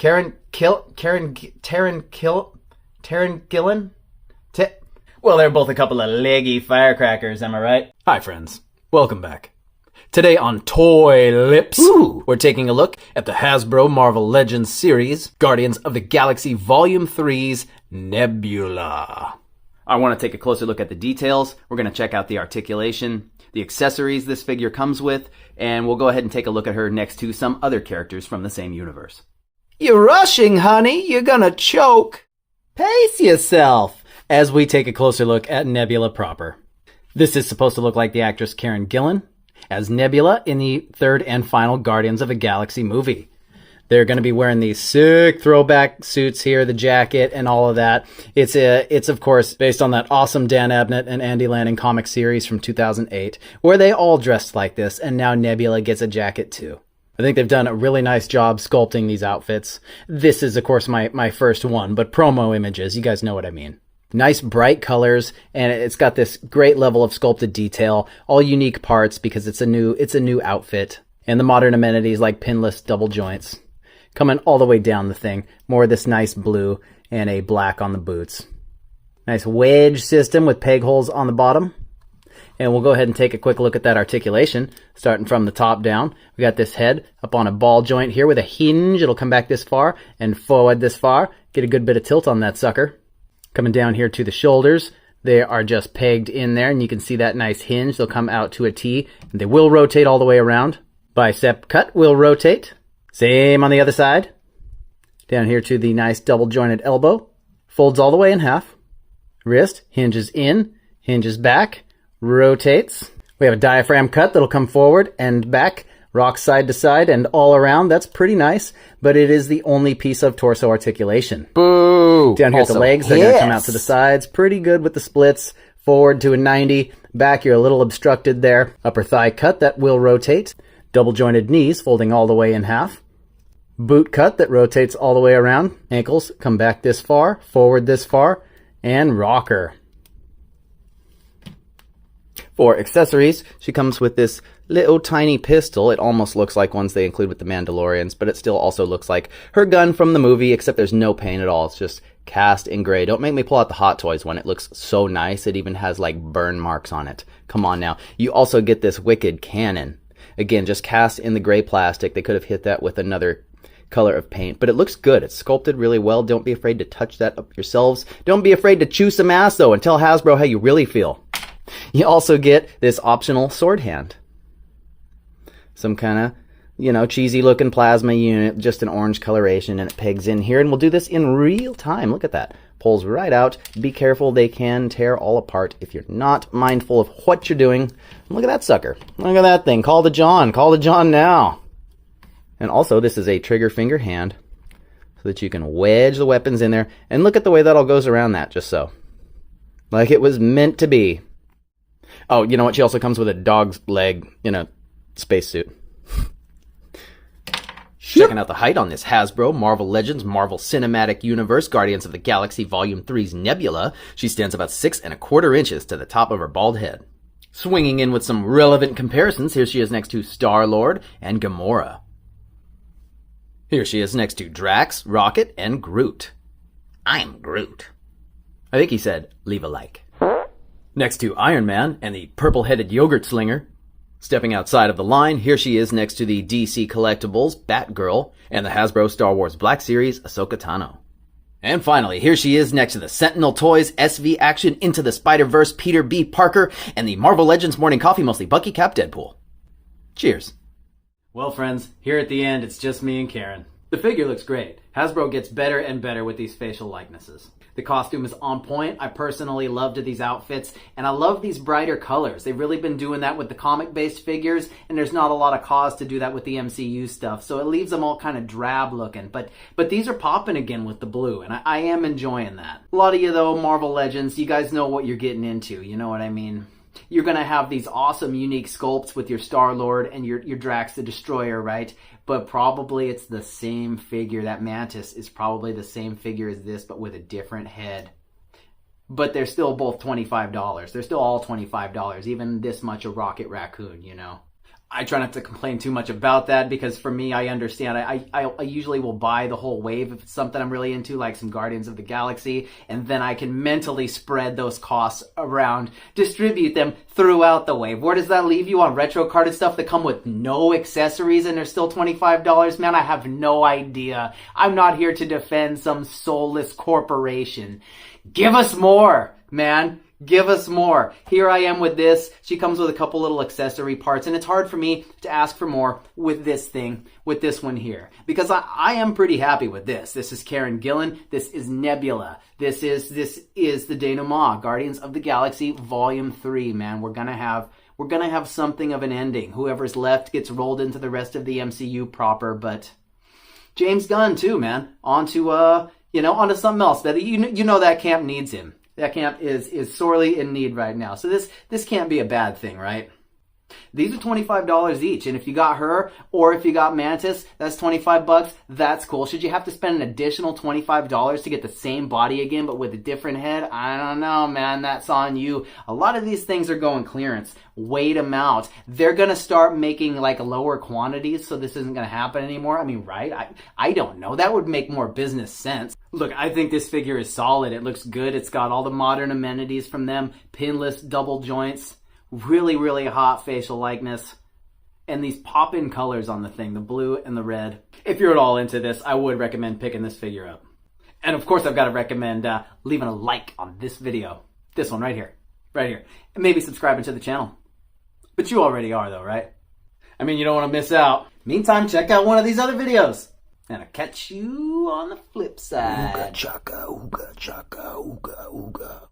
Gillen? Well, they're both a couple of leggy firecrackers, am I right? Hi, friends. Welcome back. Today on Toy Lips, we're taking a look at the Hasbro Marvel Legends series, Guardians of the Galaxy Volume 3's Nebula. I want to take a closer look at the details. We're going to check out the articulation, the accessories this figure comes with, and we'll go ahead and take a look at her next to some other characters from the same universe. You're rushing, honey. You're gonna choke. Pace yourself! As we take a closer look at Nebula proper. This is supposed to look like the actress Karen Gillen as Nebula in the third and final Guardians of the Galaxy movie. They're going to be wearing these sick throwback suits here, the jacket and all of that. It's of course based on that awesome Dan Abnett and Andy Lanning comic series from 2008, where they all dressed like this, and now Nebula gets a jacket too. I think they've done a really nice job sculpting these outfits. This is of course my first one, but promo images, you guys know what I mean. Nice bright colors, and it's got this great level of sculpted detail, all unique parts because it's a new outfit. And the modern amenities like pinless double joints. Coming all the way down the thing. More of this nice blue and a black on the boots. Nice wedge system with peg holes on the bottom. And we'll go ahead and take a quick look at that articulation, starting from the top down. We got this head up on a ball joint here with a hinge. It'll come back this far and forward this far. Get a good bit of tilt on that sucker. Coming down here to the shoulders, they are just pegged in there, and you can see that nice hinge. They'll come out to a T, and they will rotate all the way around. Bicep cut will rotate. Same on the other side. Down here to the nice double-jointed elbow. Folds all the way in half. Wrist hinges in, hinges back, rotates. We have a diaphragm cut that'll come forward and back, rock side to side and all around. That's pretty nice, but it is the only piece of torso articulation. Boo! Down here at the legs, they're going to come out to the sides. Pretty good with the splits. Forward to a 90. Back, you're a little obstructed there. Upper thigh cut that will rotate. Double jointed knees folding all the way in half. Boot cut that rotates all the way around. Ankles come back this far, forward this far, and rocker. For accessories, she comes with this little tiny pistol. It almost looks like ones they include with the Mandalorians, but it still also looks like her gun from the movie, except there's no paint at all. It's just cast in gray. Don't make me pull out the Hot Toys one. It looks so nice. It even has like burn marks on it. Come on now. You also get this wicked cannon. Again, just cast in the gray plastic. They could have hit that with another color of paint, but it looks good. It's sculpted really well. Don't be afraid to touch that up yourselves. Don't be afraid to chew some ass though, and tell Hasbro how you really feel. You also get this optional sword hand. Some kind of, cheesy looking plasma unit, just an orange coloration, and it pegs in here, and we'll do this in real time. Look at that. Pulls right out. Be careful, they can tear all apart if you're not mindful of what you're doing. Look at that sucker. Look at that thing. Call the John. Call the John now. And also, this is a trigger finger hand, so that you can wedge the weapons in there, and look at the way that all goes around that, just so. Like it was meant to be. Oh, you know what? She also comes with a dog's leg, spacesuit. Checking out the height on this Hasbro Marvel Legends Marvel Cinematic Universe Guardians of the Galaxy Volume 3's Nebula. She stands about 6¼ inches to the top of her bald head. Swinging in with some relevant comparisons, here she is next to Star-Lord and Gamora. Here she is next to Drax, Rocket, and Groot. I'm Groot. I think he said, leave a like. Next to Iron Man and the purple-headed yogurt slinger. Stepping outside of the line, here she is next to the DC Collectibles Batgirl and the Hasbro Star Wars Black Series Ahsoka Tano. And finally, here she is next to the Sentinel Toys SV Action Into the Spider-Verse Peter B. Parker and the Marvel Legends Morning Coffee Mostly Bucky Cap Deadpool. Cheers. Well, friends, here at the end, it's just me and Karen. The figure looks great. Hasbro gets better and better with these facial likenesses. The costume is on point. I personally loved these outfits, and I love these brighter colors. They've really been doing that with the comic-based figures, and there's not a lot of cause to do that with the MCU stuff, so it leaves them all kind of drab looking. But these are popping again with the blue, and I am enjoying that. A lot of you, though, Marvel Legends, you guys know what you're getting into, you know what I mean? You're going to have these awesome, unique sculpts with your Star-Lord and your Drax the Destroyer, right? But probably it's the same figure. That Mantis is probably the same figure as this, but with a different head. But they're still both $25. They're still all $25, even this much a Rocket Raccoon, I try not to complain too much about that because for me, I understand. I usually will buy the whole wave if it's something I'm really into, like some Guardians of the Galaxy, and then I can mentally spread those costs around, distribute them throughout the wave. Where does that leave you on retro carded stuff that come with no accessories and they're still $25? Man, I have no idea. I'm not here to defend some soulless corporation. Give us more, man. Give us more. Here I am with this. She comes with a couple little accessory parts, and it's hard for me to ask for more with this thing, with this one here, because I am pretty happy with this. This is Karen Gillen. This is Nebula. This is the denouement, Guardians of the Galaxy Volume 3, man. We're gonna have something of an ending. Whoever's left gets rolled into the rest of the MCU proper, but James Gunn too, man. Onto something else. That you know that camp needs him. That camp is sorely in need right now. So this can't be a bad thing, right? These are $25 each, and if you got her or if you got Mantis, that's $25. That's cool. Should you have to spend an additional $25 to get the same body again but with a different head? I don't know, man. That's on you. A lot of these things are going clearance. Wait them out. They're gonna start making like lower quantities, so this isn't gonna happen anymore. I mean, right? I don't know. That would make more business sense. Look, I think this figure is solid. It looks good. It's got all the modern amenities from them. Pinless double joints. Really, really hot facial likeness. And these pop-in colors on the thing, the blue and the red. If you're at all into this, I would recommend picking this figure up. And of course, I've got to recommend leaving a like on this video. This one right here. Right here. And maybe subscribing to the channel. But you already are though, right? I mean, you don't want to miss out. Meantime, check out one of these other videos. And I'll catch you on the flip side. Ooga chaka, ooga chaka, ooga ooga.